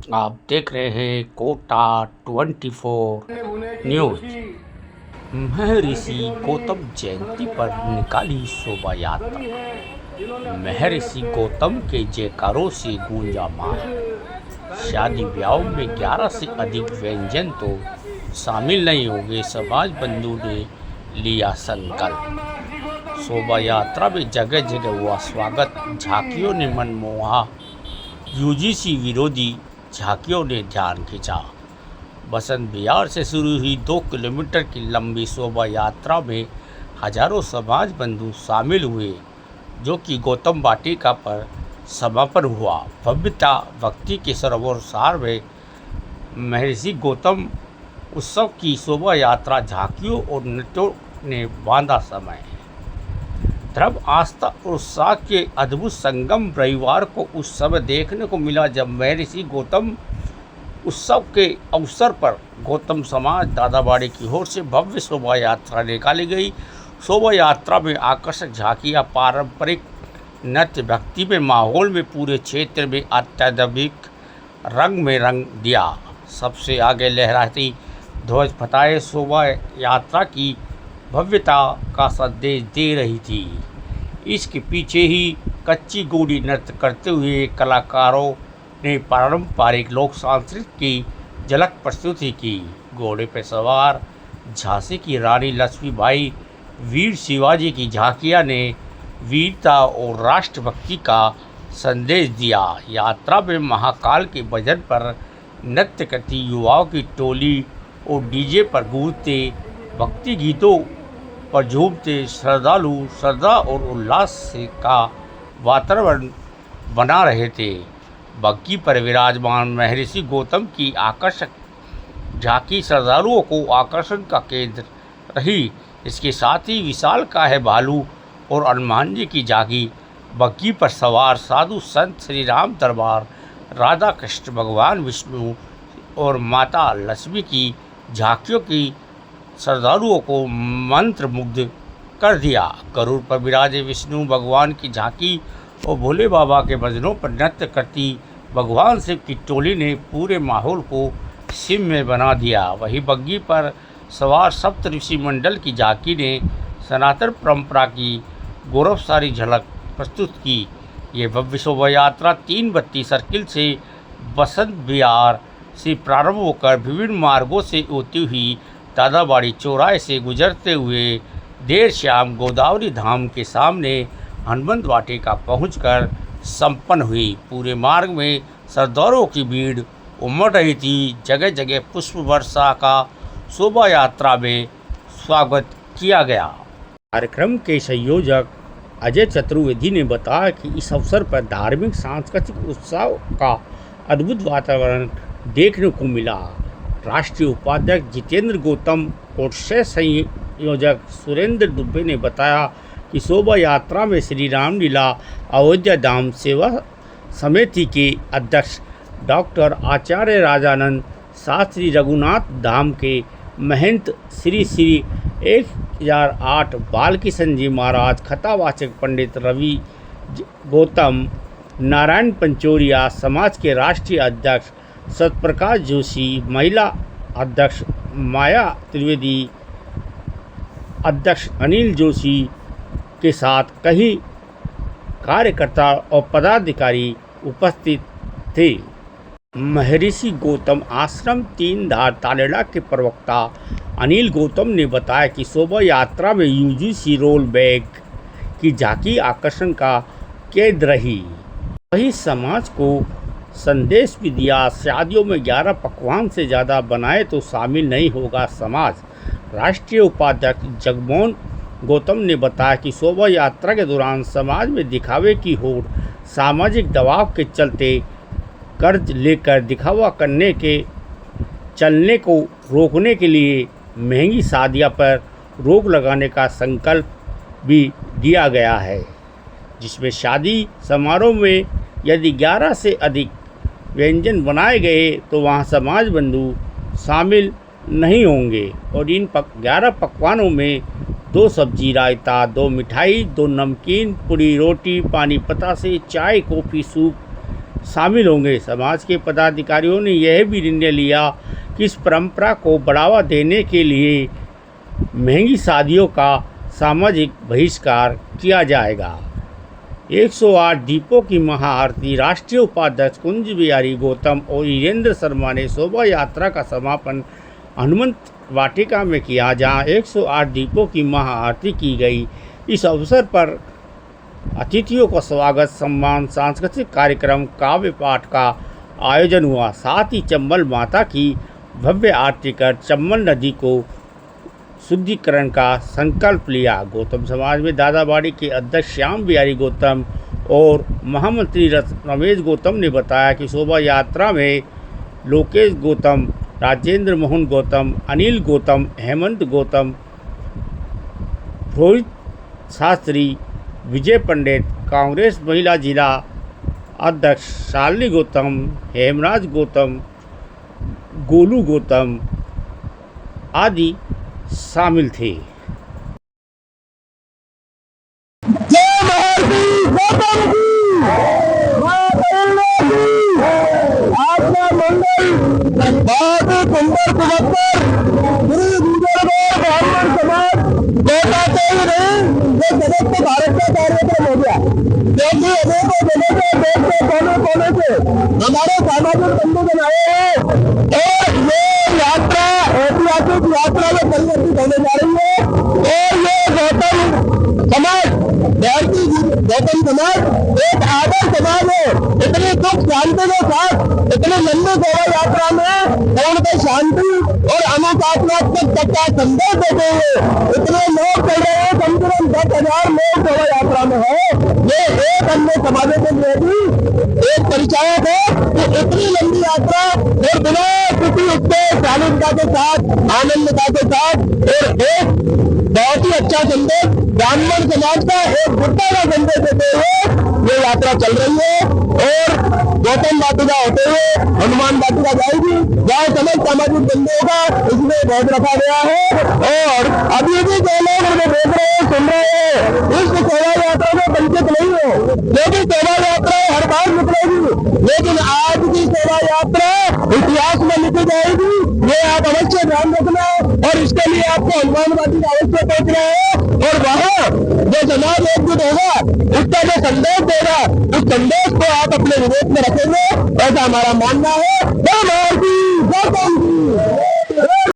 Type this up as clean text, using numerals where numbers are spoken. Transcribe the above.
आप देख रहे हैं कोटा 24 न्यूज। महर्षि गौतम जयंती पर निकाली शोभा यात्रा। महर्षि गौतम के जयकारों से गूंजा मार्ग। शादी ब्याह में 11 से अधिक व्यंजन तो शामिल नहीं होंगे, समाज बंधु ने लिया संकल्प। शोभा यात्रा में जगह जगह हुआ स्वागत। झांकियों ने मन मोहा, यूजीसी विरोधी झांकियों ने ध्यान खींचा। बसंत विहार से शुरू हुई 2 किलोमीटर की लंबी शोभा यात्रा में हजारों समाज बंधु शामिल हुए, जो कि गौतम वाटिका पर समापन हुआ। भव्यता भक्ति के सरोवर सार में महर्षि गौतम उत्सव की शोभा यात्रा झांकियों और नृत्यों ने बांधा समय। धर्म, आस्था और उत्साह के अद्भुत संगम रविवार को उस समय देखने को मिला जब महर्षि गौतम उत्सव के अवसर पर गौतम समाज दादाबाड़ी की ओर से भव्य शोभा यात्रा निकाली गई। शोभा यात्रा में आकर्षक झांकियां, पारंपरिक नृत्य, भक्ति में माहौल में पूरे क्षेत्र में अत्यधिक रंग में रंग दिया। सबसे आगे लहराती ध्वज फताए शोभा यात्रा की भव्यता का संदेश दे रही थी। इसके पीछे ही कच्ची घोड़ी नृत्य करते हुए कलाकारों ने पारंपरिक लोक संस्कृति की झलक प्रस्तुति की। घोड़े पर सवार झांसी की रानी लक्ष्मीबाई, वीर शिवाजी की झांकियां ने वीरता और राष्ट्रभक्ति का संदेश दिया। यात्रा में महाकाल के भजन पर नृत्य करती युवाओं की टोली और डीजे पर गूंजते भक्ति गीतों पर झूमते श्रद्धालु श्रद्धा और उल्लास से का वातावरण बना रहे थे। बग्गी पर विराजमान महर्षि गौतम की आकर्षक झांकी श्रद्धालुओं को आकर्षण का केंद्र रही। इसके साथ ही विशालकाय भालू और हनुमान जी की झांकी, बग्गी पर सवार साधु संत, श्री राम दरबार, राधा कृष्ण, भगवान विष्णु और माता लक्ष्मी की झांकियों की श्रद्धालुओं को मंत्र मुग्ध कर दिया। गरुड़ पर विराजे विष्णु भगवान की झांकी और भोले बाबा के भजनों पर नृत्य करती भगवान शिव की टोली ने पूरे माहौल को शिव में बना दिया। वहीं बग्गी पर सवार सप्त ऋषि मंडल की झांकी ने सनातन परंपरा की गौरवशाली झलक प्रस्तुत की। ये भव्य शोभा यात्रा 3 बत्ती सर्किल से बसंत विहार से प्रारंभ होकर विभिन्न मार्गों से होती हुई दादाबाड़ी चौराहे से गुजरते हुए देर शाम गोदावरी धाम के सामने हनुमंत वाटिका पहुंचकर संपन्न हुई। पूरे मार्ग में श्रद्धालुओं की भीड़ उमड़ रही थी। जगह जगह पुष्प वर्षा का शोभा यात्रा में स्वागत किया गया। कार्यक्रम के संयोजक अजय चतुर्वेदी ने बताया कि इस अवसर पर धार्मिक सांस्कृतिक उत्सव का अद्भुत वातावरण देखने को मिला। राष्ट्रीय उपाध्यक्ष जितेंद्र गौतम और सह संयोजक सुरेंद्र दुबे ने बताया कि शोभा यात्रा में श्री रामलीला अयोध्या धाम सेवा समिति के अध्यक्ष डॉक्टर आचार्य राजानंद शास्त्री, रघुनाथ धाम के महंत श्री 1008 बालकिशन जी महाराज, कथावाचक पंडित रवि गौतम, नारायण पंचोरिया, समाज के राष्ट्रीय अध्यक्ष सत्यप्रकाश जोशी, महिला अध्यक्ष माया त्रिवेदी, अध्यक्ष अनिल जोशी के साथ कई कार्यकर्ता और पदाधिकारी उपस्थित थे। महर्षि गौतम आश्रम 3 धार तालेड़ा के प्रवक्ता अनिल गौतम ने बताया कि शोभा यात्रा में यूजीसी रोल बैग की झांकी आकर्षण का केंद्र रही। वही समाज को संदेश भी दिया। शादियों में 11 पकवान से ज़्यादा बनाए तो शामिल नहीं होगा समाज। राष्ट्रीय उपाध्यक्ष जगमोहन गौतम ने बताया कि शोभा यात्रा के दौरान समाज में दिखावे की होड़, सामाजिक दबाव के चलते कर्ज लेकर दिखावा करने के चलने को रोकने के लिए महंगी शादियां पर रोक लगाने का संकल्प भी दिया गया है, जिसमें शादी समारोह में यदि 11 से अधिक व्यंजन बनाए गए तो वहां समाज बंधु शामिल नहीं होंगे और इन 11 पकवानों में 2 सब्जी, रायता, 2 मिठाई, 2 नमकीन, पूरी, रोटी, पानी, पतासे, चाय, कॉफ़ी, सूप, शामिल होंगे। समाज के पदाधिकारियों ने यह भी निर्णय लिया कि इस परंपरा को बढ़ावा देने के लिए महंगी शादियों का सामाजिक बहिष्कार किया जाएगा। 108 दीपों की महाआरती राष्ट्रीय उपाध्यक्ष कुंज बिहारी गौतम और वीरेंद्र शर्मा ने शोभा यात्रा का समापन हनुमंत वाटिका में किया, जहां 108 दीपों की महाआरती की गई। इस अवसर पर अतिथियों का स्वागत, सम्मान, सांस्कृतिक कार्यक्रम, काव्य पाठ का आयोजन हुआ। साथ ही चंबल माता की भव्य आरती कर चंबल नदी को शुद्धिकरण का संकल्प लिया। गौतम समाज में दादाबाड़ी के अध्यक्ष श्याम बिहारी गौतम और महामंत्री रमेश गौतम ने बताया कि शोभा यात्रा में लोकेश गौतम, राजेंद्र मोहन गौतम, अनिल गौतम, हेमंत गौतम, रोहित शास्त्री, विजय पंडित, कांग्रेस महिला जिला अध्यक्ष शालिनी गौतम, हेमराज गौतम, गोलू गौतम आदि शामिल थे। भारत का कार्यक्रम हो गया, क्योंकि अनेकों जगह से देश के कोने कोने से हमारे सामाजिक बंधुजन आए हैं और ये यात्रा ऐतिहासिक यात्रा में परिवर्तित होने जा रही है। और ये गौतम समाज एक आदर्श समाज है। इतनी दुख शांति के साथ इतनी लंबी शोभा यात्रा में उनके शांति और अनुशासनात्मक का संदेश देते हुए इतने लोग चल रहे हैं, कम से कम 10,000 लोग शोभा यात्रा में है। ये एक अन्य समाजों के लिए भी एक परिचायक है कि इतनी लंबी यात्रा और बिना किसी उसके शालीनता के साथ, आनंदता के साथ और एक बहुत ही अच्छा संदेश ब्राह्मण समाज का एक बुद्धा का संदेश देते हुए ये यात्रा चल रही है। और गौतम वाटिका होते हुए हनुमान वाटिका जाएगी, जहाँ समस्त सामाजिक बंधुओं का इसमें बहुत रखा गया है। और अभी भी जो लोग उन्हें देख रहे हैं, सुन रहे हैं, इस शोभा यात्रा में वंचित नहीं हो, क्योंकि शोभा यात्रा हर बार निकलेगी, लेकिन आज की शोभा यात्रा इतिहास में लिखी जाएगी। ये आप अवश्य ध्यान रखना और इसके लिए आपको हनुमान वाटिका अवश्य पहुंचना है। और वहाँ जो समाज एकजुट होगा, उसका जो संदेश देगा, उस संदेश को आप अपने विवेक में रखेंगे, ऐसा हमारा मानना है।